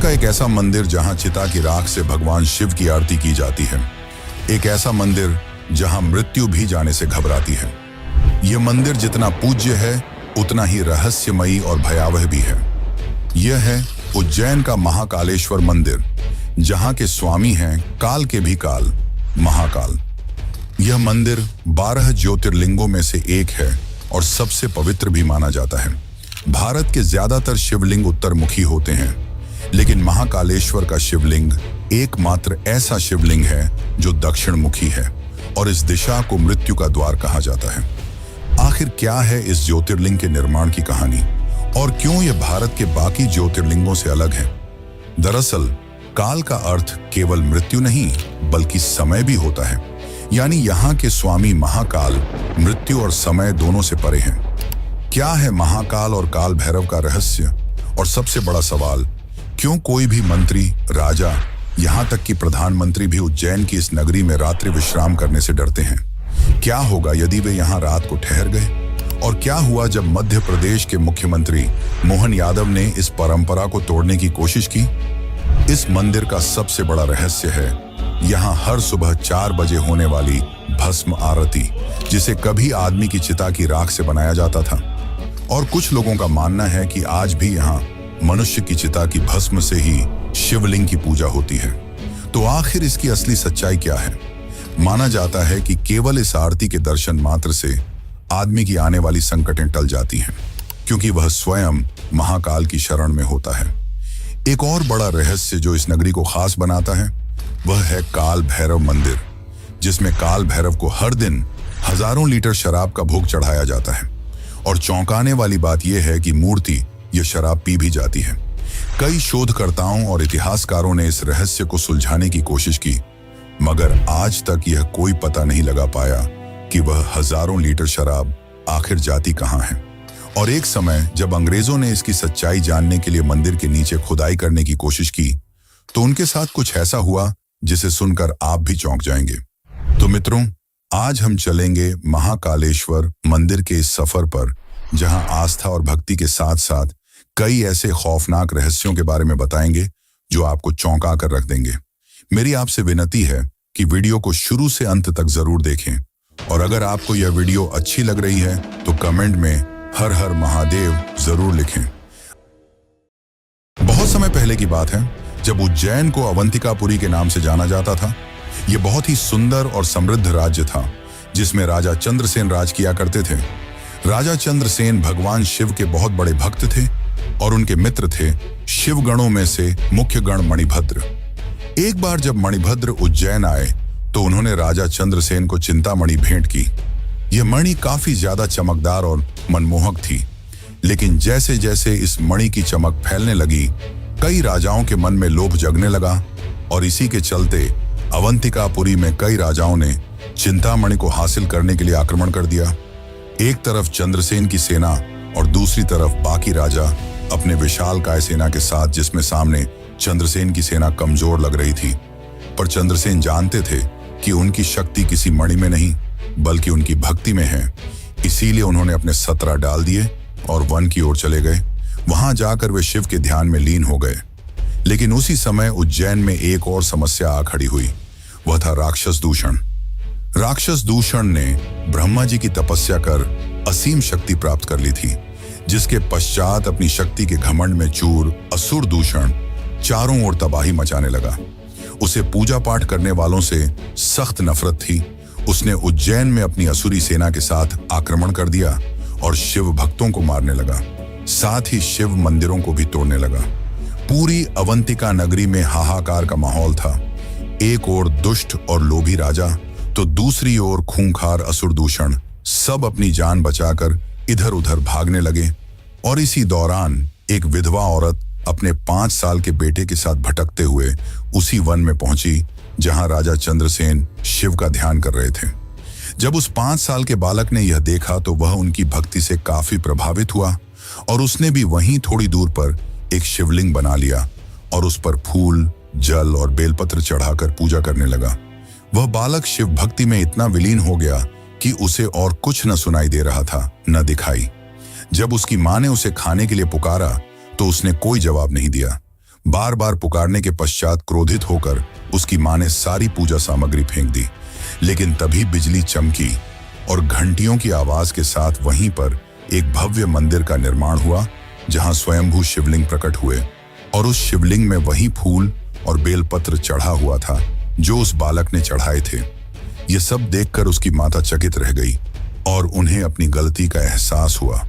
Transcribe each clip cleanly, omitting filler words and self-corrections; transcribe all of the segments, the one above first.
का एक ऐसा मंदिर जहां चिता की राख से भगवान शिव की आरती की जाती है। एक ऐसा मंदिर जहां मृत्यु भी जाने से घबराती है। यह मंदिर जितना पूज्य है उतना ही रहस्यमयी और भयावह भी है। यह है उज्जैन का महाकालेश्वर मंदिर, जहां के स्वामी हैं काल के भी काल, महाकाल। यह मंदिर 12 ज्योतिर्लिंगों में से एक है और सबसे पवित्र भी माना जाता है। भारत के ज्यादातर शिवलिंग उत्तरमुखी होते हैं, लेकिन महाकालेश्वर का शिवलिंग एकमात्र ऐसा शिवलिंग है जो दक्षिणमुखी है और इस दिशा को मृत्यु का द्वार कहा जाता है। आखिर क्या है इस ज्योतिर्लिंग के निर्माण की कहानी और क्यों यह भारत के बाकी ज्योतिर्लिंगों से अलग है? दरअसल काल का अर्थ केवल मृत्यु नहीं बल्कि समय भी होता है। यानी यहाँ के स्वामी महाकाल मृत्यु और समय दोनों से परे हैं। क्या है महाकाल और काल भैरव का रहस्य? और सबसे बड़ा सवाल, क्यों कोई भी मंत्री, राजा, यहाँ तक कि प्रधानमंत्री भी उज्जैन की इस नगरी में रात्रि विश्राम करने से डरते हैं? क्या होगा यदि वे यहाँ रात को ठहर गए? और क्या हुआ जब मध्य प्रदेश के मुख्यमंत्री मोहन यादव ने इस परंपरा को तोड़ने की कोशिश की? इस मंदिर का सबसे बड़ा रहस्य है यहाँ हर सुबह 4 बजे होने वाली भस्म आरती, जिसे कभी आदमी की चिता की राख से बनाया जाता था। और कुछ लोगों का मानना है कि आज भी यहाँ मनुष्य की चिता की भस्म से ही शिवलिंग की पूजा होती है। तो आखिर इसकी असली सच्चाई क्या है? माना जाता है कि केवल इस आरती के दर्शन मात्र से आदमी की आने वाली संकटें टल जाती हैं, क्योंकि वह स्वयं महाकाल की शरण में होता है। एक और बड़ा रहस्य जो इस नगरी को खास बनाता है वह है काल भैरव मंदिर, जिसमें काल भैरव को हर दिन हजारों लीटर शराब का भोग चढ़ाया जाता है। और चौंकाने वाली बात यह है कि मूर्ति यह शराब पी भी जाती है। कई शोधकर्ताओं और इतिहासकारों ने इस रहस्य को सुलझाने की कोशिश की, मगर आज तक यह कोई पता नहीं लगा पाया कि वह हजारों लीटर शराब आखिर जाती कहां है। और एक समय जब अंग्रेजों ने इसकी सच्चाई जानने के लिए मंदिर के नीचे खुदाई करने की कोशिश की, तो उनके साथ कुछ ऐसा हुआ जिसे सुनकर आप भी चौंक जाएंगे। तो मित्रों, आज हम चलेंगे महाकालेश्वर मंदिर के इस सफर पर, जहां आस्था और भक्ति के साथ साथ कई ऐसे खौफनाक रहस्यों के बारे में बताएंगे जो आपको चौंका कर रख देंगे। मेरी आपसे विनती है कि वीडियो को शुरू से अंत तक जरूर देखें, और अगर आपको यह वीडियो अच्छी लग रही है तो कमेंट में हर हर महादेव जरूर लिखें। बहुत समय पहले की बात है जब उज्जैन को अवंतिकापुरी के नाम से जाना जाता था। यह बहुत ही सुंदर और समृद्ध राज्य था, जिसमें राजा चंद्रसेन राज किया करते थे। राजा चंद्रसेन भगवान शिव के बहुत बड़े भक्त थे और उनके मित्र थे शिवगणों में से मुख्य गण मणिभद्र। एक बार जब मणिभद्र उज्जैन आए तो उन्होंने राजा चंद्रसेन को चिंतामणि भेंट की। यह मणि काफी ज्यादा चमकदार और मनमोहक थी, लेकिन जैसे जैसे इस मणि की चमक फैलने लगी, कई राजाओं के मन में लोभ जगने लगा और इसी के चलते अवंतिकापुरी में कई राजाओं ने चिंतामणि को हासिल करने के लिए आक्रमण कर दिया। एक तरफ चंद्रसेन की सेना और दूसरी तरफ बाकी राजा अपने विशालकाय सेना के साथ, जिसमें सामने चंद्रसेन की सेना कमजोर लग रही थी। पर चंद्रसेन जानते थे कि उनकी शक्ति किसी मणि में नहीं बल्कि उनकी भक्ति में है। इसीलिए उन्होंने अपने 17 डाल दिए और वन की ओर चले गए। वहां जाकर वे शिव के ध्यान में लीन हो गए। लेकिन उसी समय उज्जैन में एक और समस्या आ खड़ी हुई। वह था राक्षस दूषण। राक्षस दूषण ने ब्रह्मा जी की तपस्या कर असीम शक्ति प्राप्त कर ली थी, जिसके पश्चात अपनी शक्ति के घमंड में चूर असुर दूषण चारों ओर तबाही मचाने लगा। उसे पूजा पाठ करने वालों से सख्त नफरत थी। उसने उज्जैन में अपनी असुरी सेना के साथ आक्रमण कर दिया और शिव भक्तों को मारने लगा, साथ ही शिव मंदिरों को भी तोड़ने लगा। पूरी अवंतिका नगरी में हाहाकार का माहौल था। एक ओर दुष्ट और लोभी राजा तो दूसरी ओर खूंखार असुर दूषण सब अपनी जान बचाकर इधर उधर भागने लगे। और इसी दौरान एक विधवा औरत अपने 5 साल के बेटे के साथ भटकते हुए उसी वन में पहुंची जहां राजा चंद्रसेन शिव का ध्यान कर रहे थे। जब उस 5 साल के बालक ने यह देखा तो वह उनकी भक्ति से काफी प्रभावित हुआ और उसने भी वहीं थोड़ी दूर पर एक शिवलिंग बना लिया और उस पर फूल, जल और बेलपत्र चढ़ाकर पूजा करने लगा। वह बालक शिव भक्ति में इतना विलीन हो गया कि उसे और कुछ न सुनाई दे रहा था, न दिखाई। जब उसकी मां ने उसे खाने के लिए पुकारा तो उसने कोई जवाब नहीं दिया। बार बार पुकारने के पश्चात क्रोधित होकर उसकी मां ने सारी पूजा सामग्री फेंक दी। लेकिन तभी बिजली चमकी और घंटियों की आवाज के साथ वहीं पर एक भव्य मंदिर का निर्माण हुआ, जहां स्वयंभू शिवलिंग प्रकट हुए और उस शिवलिंग में वही फूल और बेलपत्र चढ़ा हुआ था जो उस बालक ने चढ़ाए थे। ये सब देखकर उसकी माता चकित रह गई और उन्हें अपनी गलती का एहसास हुआ।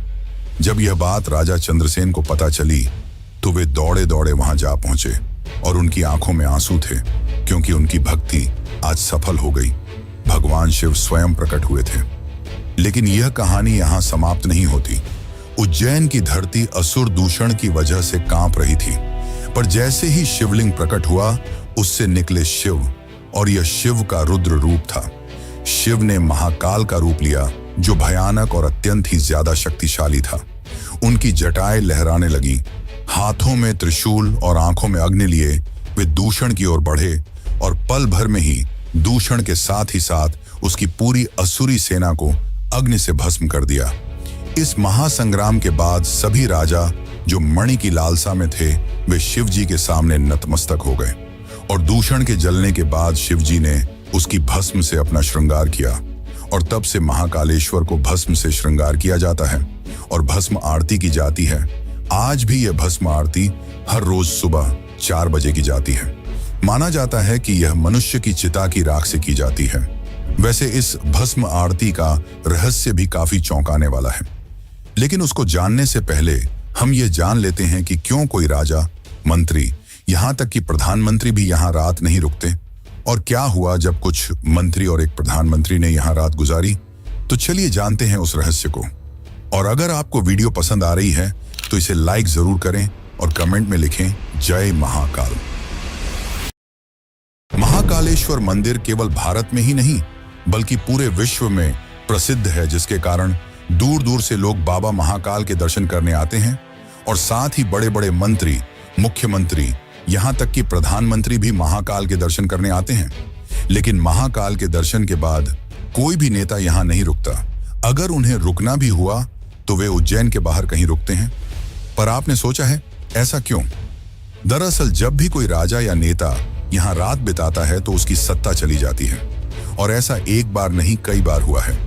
जब यह बात राजा चंद्रसेन को पता चली तो वे दौड़े दौड़े वहां जा पहुंचे और उनकी आंखों में आंसू थे, क्योंकि उनकी भक्ति आज सफल हो गई। भगवान शिव स्वयं प्रकट हुए थे। लेकिन यह कहानी यहां समाप्त नहीं होती। उज्जैन की धरती असुर दूषण की वजह से कांप रही थी, पर जैसे ही शिवलिंग प्रकट हुआ उससे निकले शिव, और यह शिव का रुद्र रूप था। शिव ने महाकाल का रूप लिया, जो भयानक और अत्यंत ही ज्यादा शक्तिशाली था। उनकी जटाएं लहराने लगी, हाथों में त्रिशूल और आंखों में अग्नि लिए वे दूषण की ओर बढ़े और पल भर में ही दूषण के साथ ही साथ उसकी पूरी असुरी सेना को अग्नि से भस्म कर दिया। इस महासंग्राम के बाद सभी राजा जो मणि की लालसा में थे वे शिव जी के सामने नतमस्तक हो गए, और दूषण के जलने के बाद शिव जी ने उसकी भस्म से अपना श्रृंगार किया, और तब से महाकालेश्वर को भस्म से श्रृंगार किया जाता है और भस्म आरती की जाती है। आज भी यह भस्म आरती हर रोज सुबह 4 बजे की जाती है। माना जाता है कि यह मनुष्य की चिता की राख से की जाती है। वैसे इस भस्म आरती का रहस्य भी काफी चौंकाने वाला है, लेकिन उसको जानने से पहले हम ये जान लेते हैं कि क्यों कोई राजा, मंत्री, यहाँ तक कि प्रधानमंत्री भी यहाँ रात नहीं रुकते, और क्या हुआ जब कुछ मंत्री और एक प्रधानमंत्री ने यहाँ रात गुजारी। तो चलिए जानते हैं उस रहस्य को। और अगर आपको वीडियो पसंद आ रही है तो इसे लाइक जरूर करें और कमेंट में लिखें जय महाकाल। महाकालेश्वर मंदिर केवल भारत में ही नहीं बल्कि पूरे विश्व में प्रसिद्ध है, जिसके कारण दूर दूर से लोग बाबा महाकाल के दर्शन करने आते हैं। और साथ ही बड़े बड़े मंत्री, मुख्यमंत्री, यहाँ तक कि प्रधानमंत्री भी महाकाल के दर्शन करने आते हैं। लेकिन महाकाल के दर्शन के बाद कोई भी नेता यहाँ नहीं रुकता। अगर उन्हें रुकना भी हुआ तो वे उज्जैन के बाहर कहीं रुकते हैं। पर आपने सोचा है ऐसा क्यों? दरअसल जब भी कोई राजा या नेता यहाँ रात बिताता है तो उसकी सत्ता चली जाती है, और ऐसा एक बार नहीं कई बार हुआ है।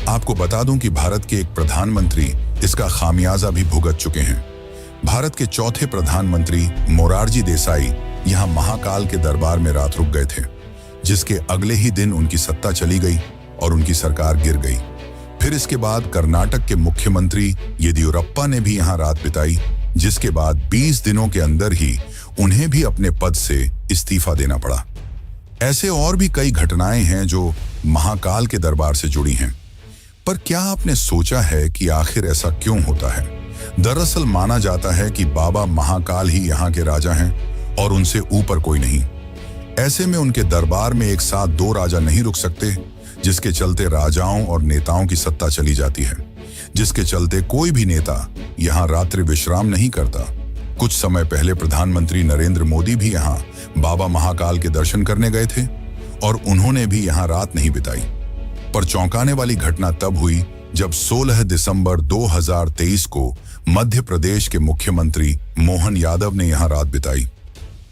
आपको बता दूं कि भारत के एक प्रधानमंत्री इसका खामियाजा भी भुगत चुके हैं। भारत के चौथे प्रधानमंत्री मोरारजी देसाई यहाँ महाकाल के दरबार में रात रुक गए थे, जिसके अगले ही दिन उनकी सत्ता चली गई और उनकी सरकार गिर गई। फिर इसके बाद कर्नाटक के मुख्यमंत्री येदियुरप्पा ने भी यहाँ रात बिताई, जिसके बाद 20 दिनों के अंदर ही उन्हें भी अपने पद से इस्तीफा देना पड़ा। ऐसे और भी कई घटनाएं हैं जो महाकाल के दरबार से जुड़ी हैं। पर क्या आपने सोचा है कि आखिर ऐसा क्यों होता है? दरअसल माना जाता है कि बाबा महाकाल ही यहाँ के राजा हैं और उनसे ऊपर कोई नहीं। ऐसे में उनके दरबार में एक साथ 2 राजा नहीं रुक सकते, जिसके चलते राजाओं और नेताओं की सत्ता चली जाती है, जिसके चलते कोई भी नेता यहाँ रात्रि विश्राम नहीं करता। कुछ समय पहले प्रधानमंत्री नरेंद्र मोदी भी यहाँ बाबा महाकाल के दर्शन करने गए थे और उन्होंने भी यहाँ रात नहीं बिताई। पर चौंकाने वाली घटना तब हुई जब 16 दिसंबर 2023 को मध्य प्रदेश के मुख्यमंत्री मोहन यादव ने यहाँ रात बिताई।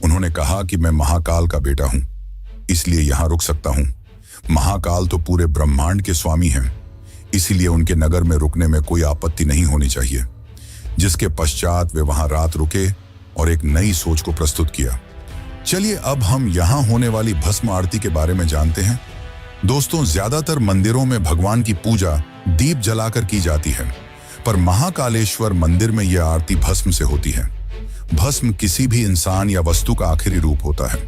उन्होंने कहा कि मैं महाकाल का बेटा हूं, इसलिए यहाँ रुक सकता हूं। महाकाल तो पूरे ब्रह्मांड के स्वामी हैं, इसीलिए उनके नगर में रुकने में कोई आपत्ति नहीं होनी चाहिए। जिसके पश्चात वे वहां रात रुके और एक नई सोच को प्रस्तुत किया। चलिए अब हम यहाँ होने वाली भस्म आरती के बारे में जानते हैं। दोस्तों, ज्यादातर मंदिरों में भगवान की पूजा दीप जलाकर की जाती है, पर महाकालेश्वर मंदिर में यह आरती भस्म से होती है। भस्म किसी भी इंसान या वस्तु का आखिरी रूप होता है,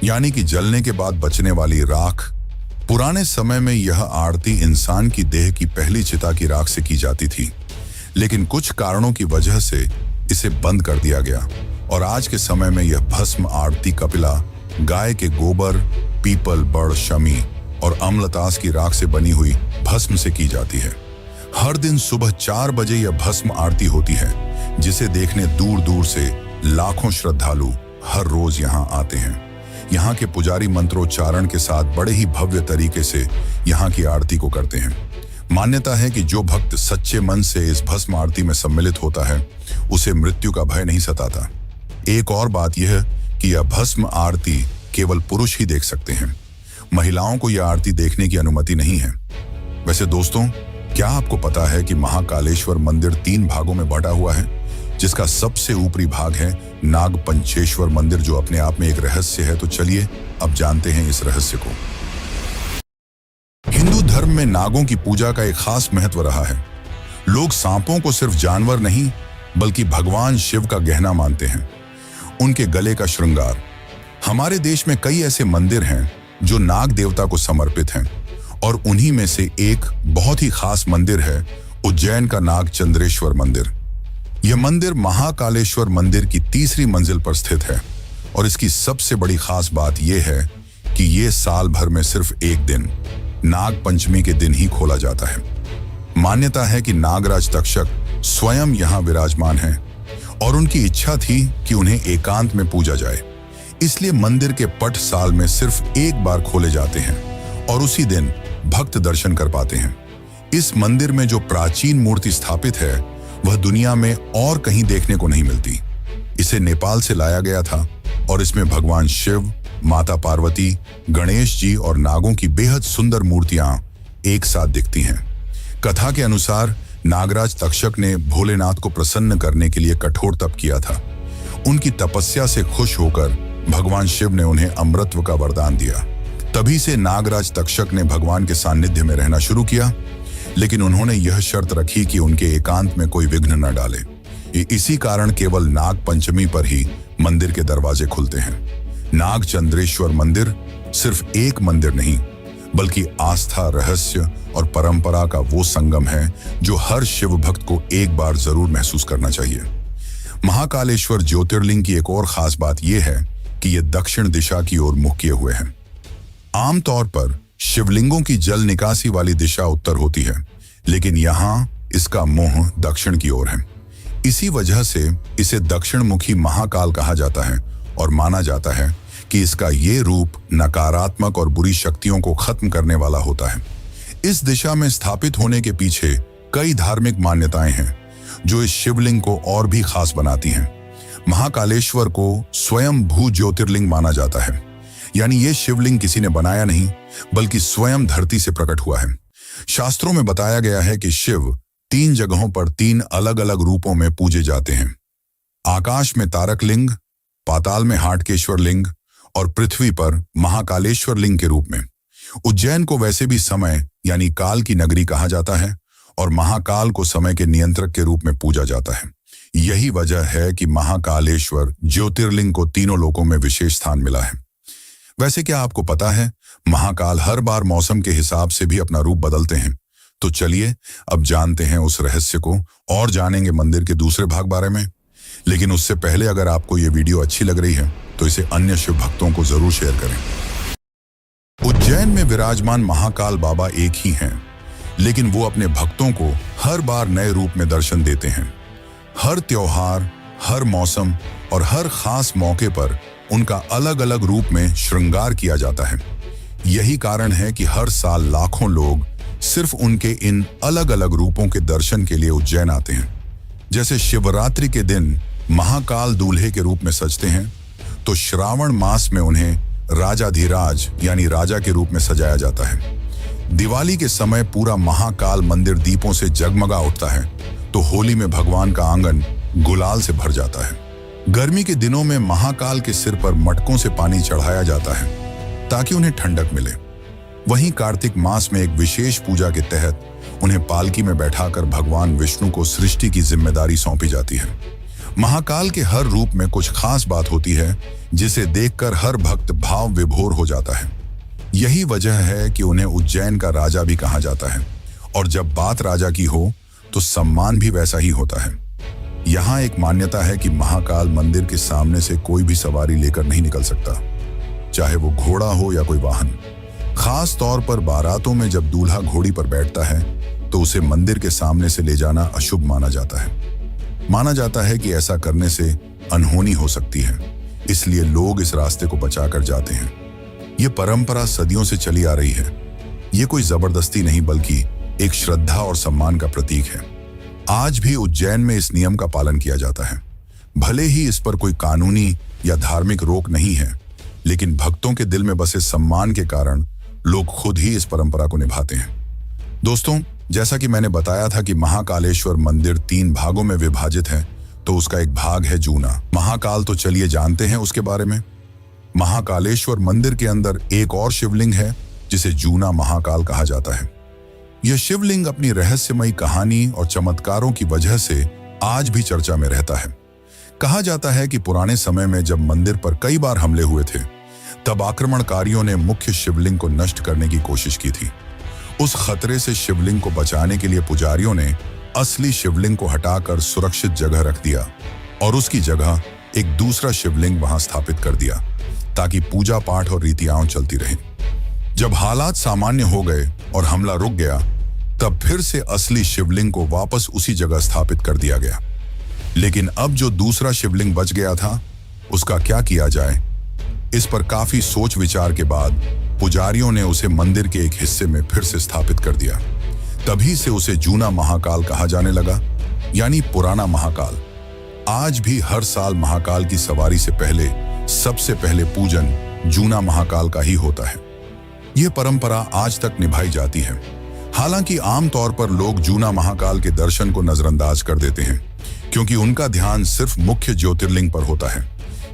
यानी कि जलने के बाद बचने वाली राख। पुराने समय में यह आरती इंसान की देह की पहली चिता की राख से की जाती थी, लेकिन कुछ कारणों की वजह से इसे बंद कर दिया गया और आज के समय में यह भस्म आरती कपिला, गाय के गोबर, पीपल, बड़, शमी और अम्लतास की राख से बनी हुई भस्म से की जाती है। हर दिन सुबह 4 बजे यह भस्म आरती होती है, जिसे देखने दूर दूर से लाखों श्रद्धालु हर रोज यहाँ आते हैं। यहाँ के पुजारी मंत्रोच्चारण के साथ बड़े ही भव्य तरीके से यहाँ की आरती को करते हैं। मान्यता है कि जो भक्त सच्चे मन से इस भस्म आरती में सम्मिलित होता है उसे मृत्यु का भय नहीं सताता। एक और बात यह कि यह भस्म आरती केवल पुरुष ही देख सकते हैं। महिलाओं को यह आरती देखने की अनुमति नहीं है। वैसे दोस्तों, क्या आपको पता है कि महाकालेश्वर मंदिर 3 भागों में बटा हुआ है, जिसका सबसे ऊपरी भाग है नागपंचेश्वर मंदिर, जो अपने आप में एक रहस्य है। तो चलिए अब जानते हैं इस रहस्य को। हिंदू धर्म में नागों की पूजा का एक खास महत्व रहा है। लोग सांपों को सिर्फ जानवर नहीं बल्कि भगवान शिव का गहना मानते हैं, उनके गले का श्रृंगार। हमारे देश में कई ऐसे मंदिर हैं जो नाग देवता को समर्पित हैं, और उन्हीं में से एक बहुत ही खास मंदिर है उज्जैन का नागचंद्रेश्वर मंदिर। यह मंदिर महाकालेश्वर मंदिर की 3री मंजिल पर स्थित है, और इसकी सबसे बड़ी खास बात यह है कि यह साल भर में सिर्फ एक दिन, नाग पंचमी के दिन ही खोला जाता है। मान्यता है कि नागराज तक्षक स्वयं यहाँ विराजमान हैं, और उनकी इच्छा थी कि उन्हें एकांत में पूजा जाए। इसलिए मंदिर के पट साल में सिर्फ एक बार खोले जाते हैं, और उसी दिन भक्त दर्शन कर पाते हैं। इस मंदिर में जो प्राचीन मूर्ति स्थापित है वह दुनिया में और कहीं देखने को नहीं मिलती। इसे नेपाल से लाया गया था, और इसमें भगवान शिव, माता पार्वती, गणेश जी और नागों की बेहद सुंदर मूर्तियां एक साथ दिखती हैं। कथा के अनुसार नागराज तक्षक ने भोलेनाथ को प्रसन्न करने के लिए कठोर तप किया था। उनकी तपस्या से खुश होकर भगवान शिव ने उन्हें अमृतत्व का वरदान दिया। तभी से नागराज तक्षक ने भगवान के सानिध्य में रहना शुरू किया, लेकिन उन्होंने यह शर्त रखी कि उनके एकांत में कोई विघ्न न डाले। इसी कारण केवल नाग पंचमी पर ही मंदिर के दरवाजे खुलते हैं। नागचंद्रेश्वर मंदिर सिर्फ एक मंदिर नहीं बल्कि आस्था, रहस्य और परंपरा का वो संगम है जो हर शिव भक्त को एक बार जरूर महसूस करना चाहिए। महाकालेश्वर ज्योतिर्लिंग की एक और खास बात यह है कि यह दक्षिण दिशा की ओर मुख किए हुए हैं। आमतौर पर शिवलिंगों की जल निकासी वाली दिशा उत्तर होती है, लेकिन यहाँ इसका मुंह दक्षिण की ओर है। इसी वजह से इसे दक्षिणमुखी महाकाल कहा जाता है, और माना जाता है कि इसका ये रूप नकारात्मक और बुरी शक्तियों को खत्म करने वाला होता है। इस दिशा में स्थापित होने के पीछे कई धार्मिक मान्यताएं हैं जो इस शिवलिंग को और भी खास बनाती हैं। महाकालेश्वर को स्वयं भू ज्योतिर्लिंग माना जाता है, यानी ये शिवलिंग किसी ने बनाया नहीं बल्कि स्वयं धरती से प्रकट हुआ है। शास्त्रों में बताया गया है कि शिव 3 जगहों पर 3 अलग अलग रूपों में पूजे जाते हैं। आकाश में तारक लिंग, पाताल में हाटकेश्वर लिंग और पृथ्वी पर महाकालेश्वर लिंग के रूप में। उज्जैन को वैसे भी समय यानी काल की नगरी कहा जाता है, और महाकाल को समय के नियंत्रक के रूप में पूजा जाता है। यही वजह है कि महाकालेश्वर ज्योतिर्लिंग को तीनों लोकों में विशेष स्थान मिला है। वैसे क्या आपको पता है, महाकाल हर बार मौसम के हिसाब से भी अपना रूप बदलते हैं। तो चलिए अब जानते हैं उस रहस्य को, और जानेंगे मंदिर के दूसरे भाग बारे में। लेकिन उससे पहले अगर आपको ये वीडियो अच्छी लग रही है तो इसे अन्य शिव भक्तों को जरूर शेयर करें। उज्जैन में विराजमान महाकाल बाबा एक ही हैं, लेकिन वो अपने भक्तों को हर बार नए रूप में दर्शन देते हैं। हर त्योहार, हर मौसम और हर खास मौके पर उनका अलग अलग रूप में श्रृंगार किया जाता है। यही कारण है कि हर साल लाखों लोग सिर्फ उनके इन अलग अलग रूपों के दर्शन के लिए उज्जैन आते हैं। जैसे शिवरात्रि के दिन महाकाल दूल्हे के रूप में सजते हैं, तो श्रावण मास में उन्हें राजाधिराज यानी राजा के रूप में सजाया जाता है। दिवाली के समय पूरा महाकाल मंदिर दीपों से जगमगा उठता है, तो होली में भगवान का आंगन गुलाल से भर जाता है। गर्मी के दिनों में महाकाल के सिर पर मटकों से पानी चढ़ाया जाता है ताकि उन्हें ठंडक मिले। वहीं कार्तिक मास में एक विशेष पूजा के तहत उन्हें पालकी में बैठाकर भगवान विष्णु को सृष्टि की जिम्मेदारी सौंपी जाती है। महाकाल के हर रूप में कुछ खास बात होती है जिसे देखकर हर भक्त भाव विभोर हो जाता है। यही वजह है कि उन्हें उज्जैन का राजा भी कहा जाता है, और जब बात राजा की हो तो सम्मान भी वैसा ही होता है। यहाँ एक मान्यता है कि महाकाल मंदिर के सामने से कोई भी सवारी लेकर नहीं निकल सकता, चाहे वो घोड़ा हो या कोई वाहन। खास तौर पर बारातों में जब दूल्हा घोड़ी पर बैठता है तो उसे मंदिर के सामने से ले जाना अशुभ माना जाता है। माना जाता है कि ऐसा करने से अनहोनी हो सकती है, इसलिए लोग इस रास्ते को बचाकर जाते हैं। ये परंपरा सदियों से चली आ रही है। ये कोई जबरदस्ती नहीं बल्कि एक श्रद्धा और सम्मान का प्रतीक है। आज भी उज्जैन में इस नियम का पालन किया जाता है। भले ही इस पर कोई कानूनी या धार्मिक रोक नहीं है, लेकिन भक्तों के दिल में बसे सम्मान के कारण लोग खुद ही इस परंपरा को निभाते हैं। दोस्तों, जैसा कि मैंने बताया था कि महाकालेश्वर मंदिर 3 भागों में विभाजित है, तो उसका एक भाग है जूना महाकाल। तो चलिए जानते हैं उसके बारे में। महाकालेश्वर मंदिर के अंदर एक और शिवलिंग है जिसे जूना महाकाल कहा जाता है। यह शिवलिंग अपनी रहस्यमयी कहानी और चमत्कारों की वजह से आज भी चर्चा में रहता है। कहा जाता है कि पुराने समय में जब मंदिर पर कई बार हमले हुए थे, तब आक्रमणकारियों ने मुख्य शिवलिंग को नष्ट करने की कोशिश की थी। उस खतरे से शिवलिंग को बचाने के लिए पुजारियों ने असली शिवलिंग को हटाकर सुरक्षित जगह रख दिया और उसकी जगह एक दूसरा शिवलिंग वहां स्थापित कर दिया, ताकि पूजा पाठ और रीतियां चलती रहें। जब हालात सामान्य हो गए और हमला रुक गया, तब फिर से असली शिवलिंग को वापस उसी जगह स्थापित कर दिया गया। लेकिन अब जो दूसरा शिवलिंग बच गया था, उसका क्या किया जाए? इस पर काफी सोच विचार के बाद पुजारियों ने उसे मंदिर के एक हिस्से में फिर से स्थापित कर दिया। तभी से उसे जूना महाकाल कहा जाने लगा, यानी पुराना महाकाल। आज भी हर साल महाकाल की सवारी से पहले सबसे पहले पूजन जूना महाकाल का ही होता है। यह परंपरा आज तक निभाई जाती है। हालांकि आमतौर पर लोग जूना महाकाल के दर्शन को नजरअंदाज कर देते हैं, क्योंकि उनका ध्यान सिर्फ मुख्य ज्योतिर्लिंग पर होता है।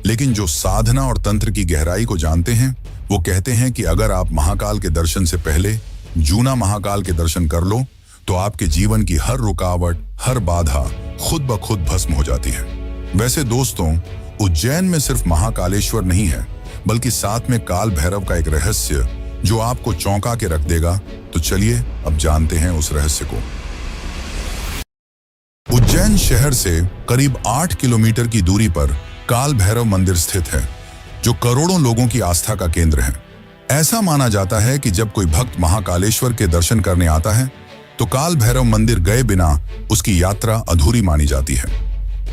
लेकिन जो साधना और तंत्र की गहराई को जानते हैं, वो कहते हैं कि अगर आप महाकाल के दर्शन से पहले जूना महाकाल के दर्शन कर लो, तो आपके जीवन की हर रुकावट, हर बाधा खुद ब खुद भस्म हो जाती है। वैसे दोस्तों, उज्जैन में सिर्फ महाकालेश्वर नहीं है, बल्कि साथ में काल भैरव का एक रहस्य जो आपको चौंका के रख देगा। तो चलिए अब जानते हैं उस रहस्य को। उज्जैन शहर से करीब 8 किलोमीटर की दूरी पर काल भैरव मंदिर स्थित है, जो करोड़ों लोगों की आस्था का केंद्र है। ऐसा माना जाता है कि जब कोई भक्त महाकालेश्वर के दर्शन करने आता है, तो काल भैरव मंदिर गए बिना उसकी यात्रा अधूरी मानी जाती है।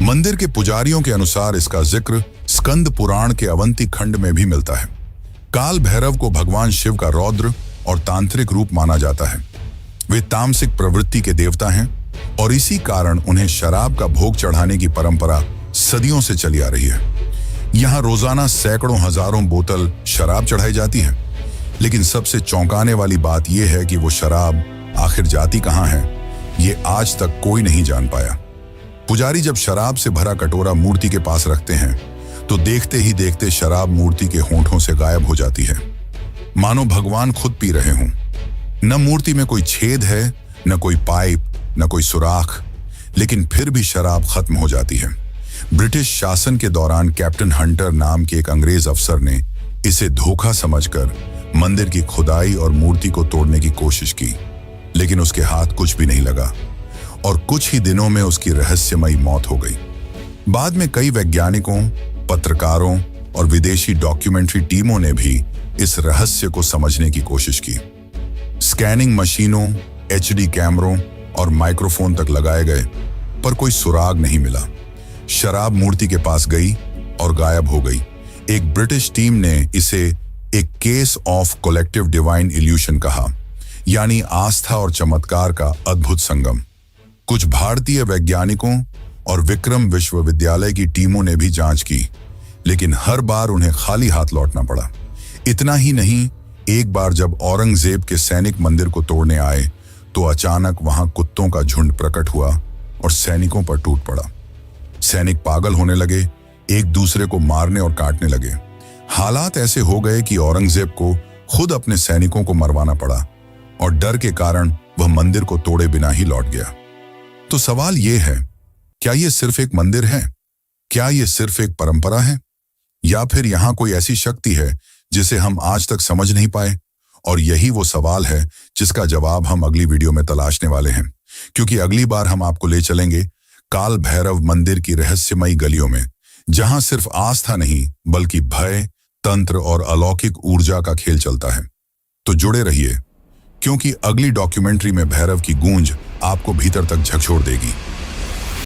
मंदिर के पुजारियों के अनुसार इसका जिक्र स्कंद पुराण के अवंती खंड में भी मिलता है। काल भैरव को भगवान शिव का रौद्र और तांत्रिक रूप माना जाता है। वे तामसिक प्रवृत्ति के देवता हैं और इसी कारण उन्हें शराब का भोग चढ़ाने की परंपरा सदियों से चली आ रही है। यहाँ रोजाना सैकड़ों हजारों बोतल शराब चढ़ाई जाती है। लेकिन सबसे चौंकाने वाली बात यह है कि वो शराब आखिर जाती कहाँ है, ये आज तक कोई नहीं जान पाया। पुजारी जब शराब से भरा कटोरा मूर्ति के पास रखते हैं, तो देखते ही देखते शराब मूर्ति के होंठों से गायब हो जाती है, मानो भगवान खुद पी रहे हों। न मूर्ति में कोई छेद है, न कोई पाइप, न कोई सुराख, लेकिन फिर भी शराब खत्म हो जाती है। ब्रिटिश शासन के दौरान कैप्टन हंटर नाम के एक अंग्रेज अफसर ने इसे धोखा समझकर मंदिर की खुदाई और मूर्ति को तोड़ने की कोशिश की, लेकिन उसके हाथ कुछ भी नहीं लगा और कुछ ही दिनों में उसकी रहस्यमयी मौत हो गई। बाद में कई वैज्ञानिकों, पत्रकारों और विदेशी डॉक्यूमेंट्री टीमों ने भी इस रहस्य को समझने की कोशिश की। स्कैनिंग मशीनों, HD कैमरों और माइक्रोफोन तक लगाए गए, पर कोई सुराग नहीं मिला। शराब मूर्ति के पास गई और गायब हो गई। एक ब्रिटिश टीम ने इसे एक case of collective divine evolution कहा, यानी आस्था और चमत्कार का अद्भुत संगम। कुछ भारतीय वैज्ञानिकों और विक्रम विश्वविद्यालय की टीमों ने भी जांच की, लेकिन हर बार उन्हें खाली हाथ लौटना पड़ा। इतना ही नहीं, एक बार जब औरंगजेब के सैनिक मंदिर को तोड़ने आए, तो अचानक वहां कुत्तों का झुंड प्रकट हुआ और सैनिकों पर टूट पड़ा। सैनिक पागल होने लगे, एक दूसरे को मारने और काटने लगे। हालात ऐसे हो गए कि औरंगजेब को खुद अपने सैनिकों को मरवाना पड़ा और डर के कारण वह मंदिर को तोड़े बिना ही लौट गया। तो सवाल यह है, क्या यह सिर्फ एक मंदिर है? क्या यह सिर्फ एक परंपरा है? या फिर यहां कोई ऐसी शक्ति है जिसे हम आज तक समझ नहीं पाए? और यही वो सवाल है जिसका जवाब हम अगली वीडियो में तलाशने वाले हैं, क्योंकि अगली बार हम आपको ले चलेंगे काल भैरव मंदिर की रहस्यमयी गलियों में, जहां सिर्फ आस्था नहीं बल्कि भय, तंत्र और अलौकिक ऊर्जा का खेल चलता है। तो जुड़े रहिए, क्योंकि अगली डॉक्यूमेंट्री में भैरव की गूंज आपको भीतर तक झकझोर देगी।